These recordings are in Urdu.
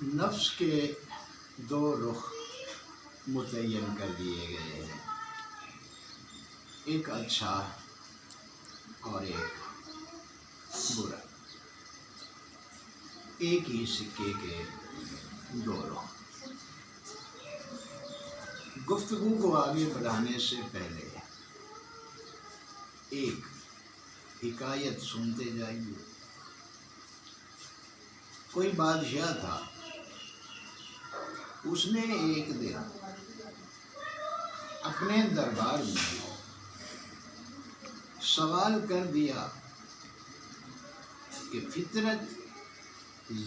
نفس کے دو رخ متعین کر دیے گئے ہیں، ایک اچھا اور ایک برا، ایک ہی سکے کے دو رخ۔ گفتگو کو آگے بڑھانے سے پہلے ایک حکایت سنتے جائیے۔ کوئی بادشاہ تھا، اس نے ایک دن اپنے دربار میں سوال کر دیا کہ فطرت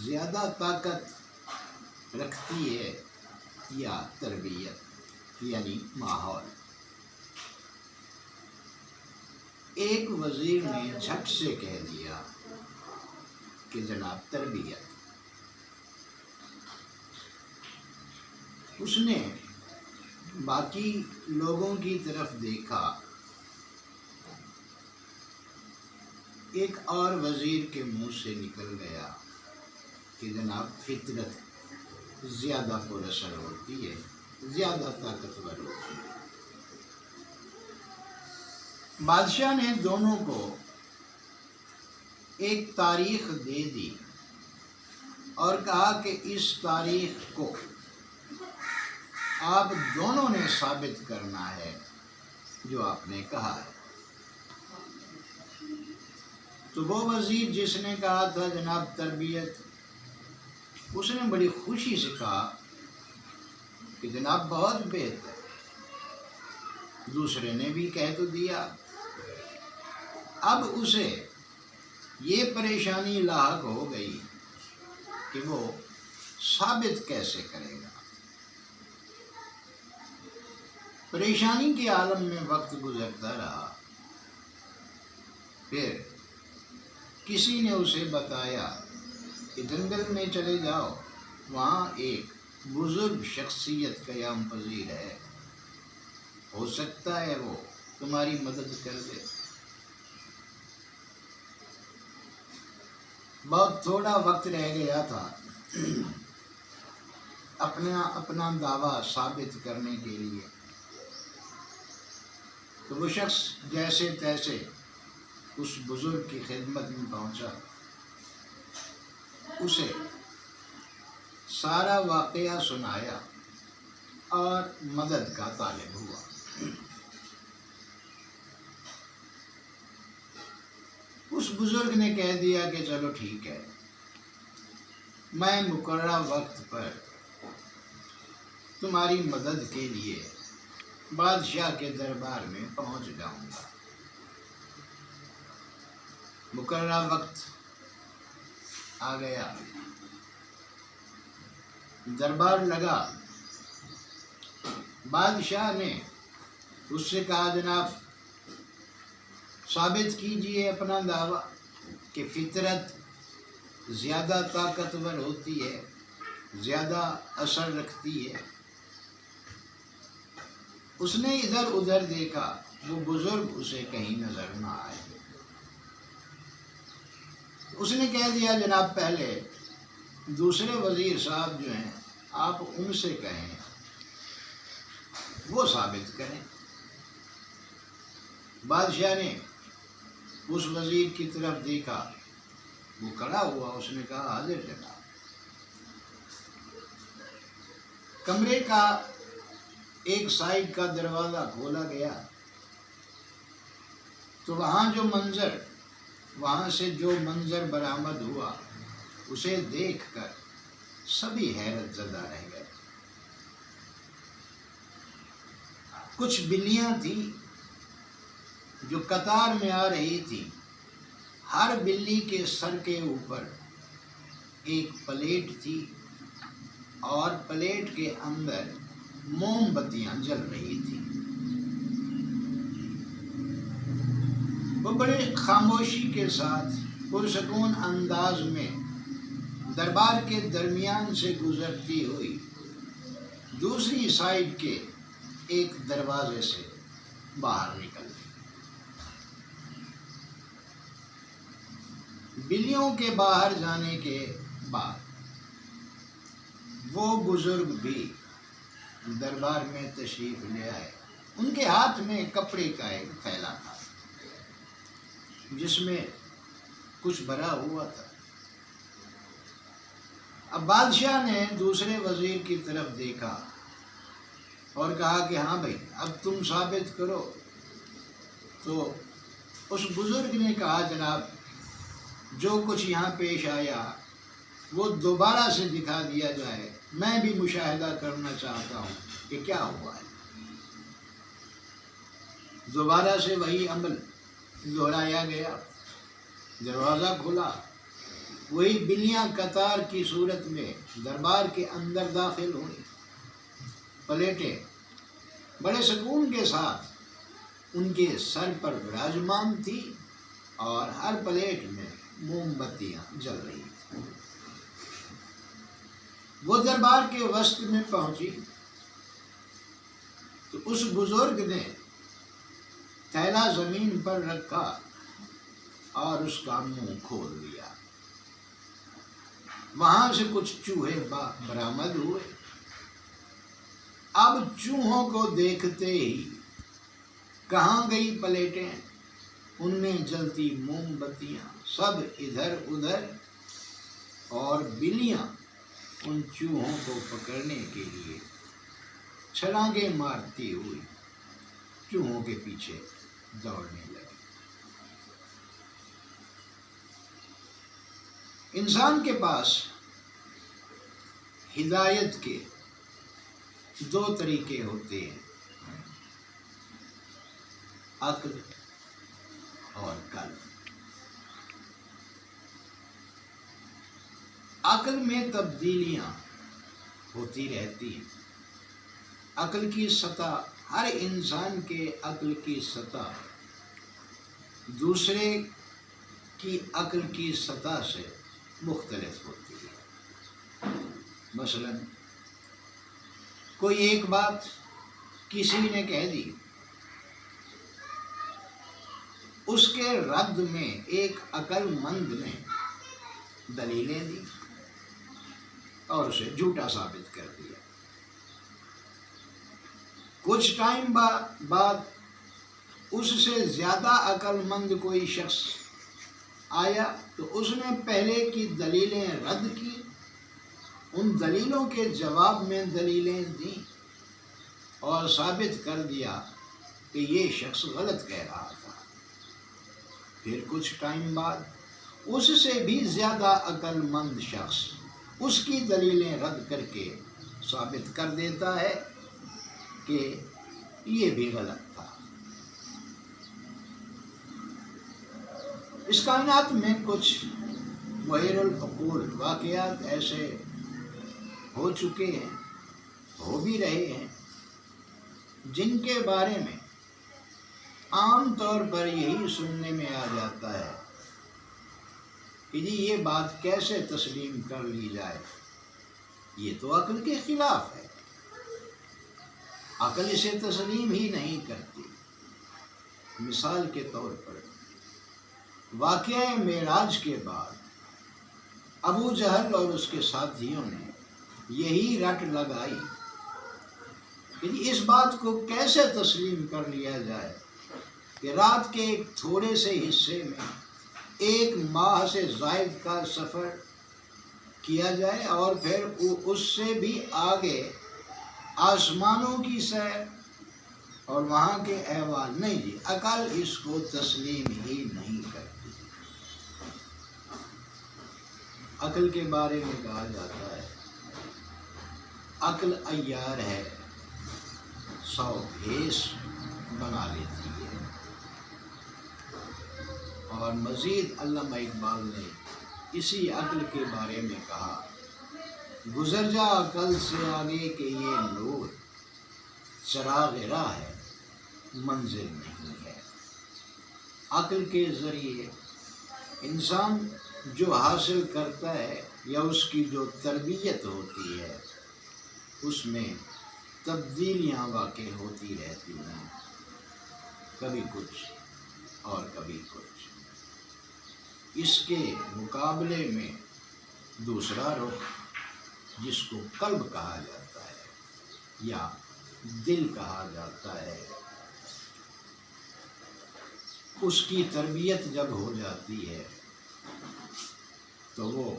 زیادہ طاقت رکھتی ہے یا تربیت یعنی ماحول؟ ایک وزیر نے جھٹ سے کہہ دیا کہ جناب تربیت۔ اس نے باقی لوگوں کی طرف دیکھا، ایک اور وزیر کے منہ سے نکل گیا کہ جناب فطرت زیادہ پر اثر ہوتی ہے، زیادہ طاقتور ہوتی ہے۔ بادشاہ نے دونوں کو ایک تاریخ دے دی اور کہا کہ اس تاریخ کو آپ دونوں نے ثابت کرنا ہے جو آپ نے کہا ہے۔ تو وہ وزیر جس نے کہا تھا جناب تربیت، اس نے بڑی خوشی سے کہا کہ جناب بہت بہتر۔ دوسرے نے بھی کہہ تو دیا، اب اسے یہ پریشانی لاحق ہو گئی کہ وہ ثابت کیسے کرے گا۔ پریشانی کے عالم میں وقت گزرتا رہا، پھر کسی نے اسے بتایا کہ جنگل میں چلے جاؤ، وہاں ایک بزرگ شخصیت قیام پذیر ہے، ہو سکتا ہے وہ تمہاری مدد کر دے۔ بہت تھوڑا وقت رہ گیا تھا اپنا دعویٰ ثابت کرنے کے لیے، تو وہ شخص جیسے تیسے اس بزرگ کی خدمت میں پہنچا، اسے سارا واقعہ سنایا اور مدد کا طالب ہوا۔ اس بزرگ نے کہہ دیا کہ چلو ٹھیک ہے، میں مقررہ وقت پر تمہاری مدد کے لیے بادشاہ کے دربار میں پہنچ جاؤں گا۔ مقررہ وقت آ گیا، دربار لگا۔ بادشاہ نے اس سے کہا جناب ثابت کیجئے اپنا دعویٰ کہ فطرت زیادہ طاقتور ہوتی ہے، زیادہ اثر رکھتی ہے۔ اس نے ادھر ادھر دیکھا، وہ بزرگ اسے کہیں نظر نہ آئے۔ اس نے کہہ دیا جناب پہلے دوسرے وزیر صاحب جو ہیں آپ ان سے کہیں، وہ ثابت کریں۔ بادشاہ نے اس وزیر کی طرف دیکھا، وہ کھڑا ہوا، اس نے کہا حاضر جناب۔ کمرے کا ایک سائڈ کا دروازہ کھولا گیا تو وہاں سے جو منظر برآمد ہوا اسے دیکھ کر سبھی حیرت زدہ رہ گئے۔ کچھ بلیاں تھیں جو قطار میں آ رہی تھی، ہر بلی کے سر کے اوپر ایک پلیٹ تھی اور پلیٹ کے اندر موم بتیاں جل رہی تھیں۔ وہ بڑے خاموشی کے ساتھ پرسکون انداز میں دربار کے درمیان سے گزرتی ہوئی دوسری سائڈ کے ایک دروازے سے باہر نکل گئی۔ بلیوں کے باہر جانے کے بعد وہ بزرگ بھی دربار میں تشریف لے آئے۔ ان کے ہاتھ میں کپڑے کا ایک تھیلا تھا جس میں کچھ بھرا ہوا تھا۔ اب بادشاہ نے دوسرے وزیر کی طرف دیکھا اور کہا کہ ہاں بھائی اب تم ثابت کرو۔ تو اس بزرگ نے کہا جناب جو کچھ یہاں پیش آیا وہ دوبارہ سے دکھا دیا جائے، میں بھی مشاہدہ کرنا چاہتا ہوں کہ کیا ہوا ہے۔ دوبارہ سے وہی عمل دہرایا گیا، دروازہ کھلا، وہی بلیاں قطار کی صورت میں دربار کے اندر داخل ہوئی۔ پلیٹیں بڑے سکون کے ساتھ ان کے سر پر براجمان تھی اور ہر پلیٹ میں موم بتیاں جل رہی تھیں۔ وہ دربار کے وسط میں پہنچی تو اس بزرگ نے تھیلا زمین پر رکھا اور اس کا منہ کھول دیا۔ وہاں سے کچھ چوہے برآمد ہوئے۔ اب چوہوں کو دیکھتے ہی کہاں گئی پلیٹیں، ان میں جلتی موم بتیاں سب ادھر ادھر، اور بلیاں ان چوہوں کو پکڑنے کے لیے چھلانگیں مارتی ہوئی چوہوں کے پیچھے دوڑنے لگی۔ انسان کے پاس ہدایت کے دو طریقے ہوتے ہیں، عقل اور قلب۔ عقل میں تبدیلیاں ہوتی رہتی ہیں۔ عقل کی سطح، ہر انسان کے عقل کی سطح دوسرے کی عقل کی سطح سے مختلف ہوتی ہے۔ مثلاً کوئی ایک بات کسی نے کہہ دی، اس کے رد میں ایک عقل مند نے دلیلیں دی اور اسے جھوٹا ثابت کر دیا۔ کچھ ٹائم بعد اس سے زیادہ عقل مند کوئی شخص آیا تو اس نے پہلے کی دلیلیں رد کی، ان دلیلوں کے جواب میں دلیلیں دیں اور ثابت کر دیا کہ یہ شخص غلط کہہ رہا تھا۔ پھر کچھ ٹائم بعد اس سے بھی زیادہ عقل مند شخص اس کی دلیلیں رد کر کے ثابت کر دیتا ہے کہ یہ بھی غلط تھا۔ اس کائنات میں کچھ محیر العقول واقعات ایسے ہو چکے ہیں، ہو بھی رہے ہیں، جن کے بارے میں عام طور پر یہی سننے میں آ جاتا ہے کہ جی یہ بات کیسے تسلیم کر لی جائے، یہ تو عقل کے خلاف ہے، عقل اسے تسلیم ہی نہیں کرتی۔ مثال کے طور پر واقعہ معراج کے بعد ابو جہل اور اس کے ساتھیوں نے یہی رٹ لگائی کہ اس بات کو کیسے تسلیم کر لیا جائے کہ رات کے ایک تھوڑے سے حصے میں 1 ماہ سے زائد کا سفر کیا جائے اور پھر اس سے بھی آگے آسمانوں کی سیر اور وہاں کے احوال۔ نہیں جی، عقل اس کو تسلیم ہی نہیں کرتی۔ عقل کے بارے میں کہا جاتا ہے عقل عیار ہے، 100 بھیس بنا لیتی ہے۔ اور مزید علامہ اقبال نے اسی عقل کے بارے میں کہا، گزر جا عقل سے آگے کہ یہ نور چراغ راہ ہے، منزل نہیں ہے۔ عقل کے ذریعے انسان جو حاصل کرتا ہے یا اس کی جو تربیت ہوتی ہے اس میں تبدیلیاں واقع ہوتی رہتی ہیں، کبھی کچھ اور کبھی کچھ۔ اس کے مقابلے میں دوسرا رخ جس کو قلب کہا جاتا ہے یا دل کہا جاتا ہے، اس کی تربیت جب ہو جاتی ہے تو وہ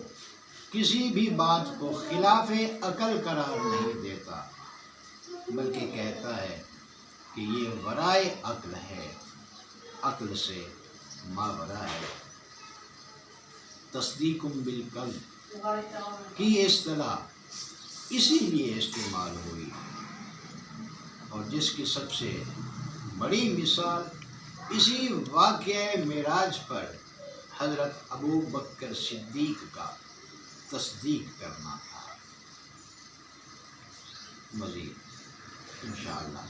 کسی بھی بات کو خلاف عقل قرار نہیں دیتا، بلکہ کہتا ہے کہ یہ ورائے عقل ہے، عقل سے ماورا ہے۔ تصدیق بالقلب کی اصطلاح اسی لیے استعمال ہوئی، اور جس کی سب سے بڑی مثال اسی واقعہ معراج پر حضرت ابو بکر صدیق کا تصدیق کرنا تھا۔ مزید انشاءاللہ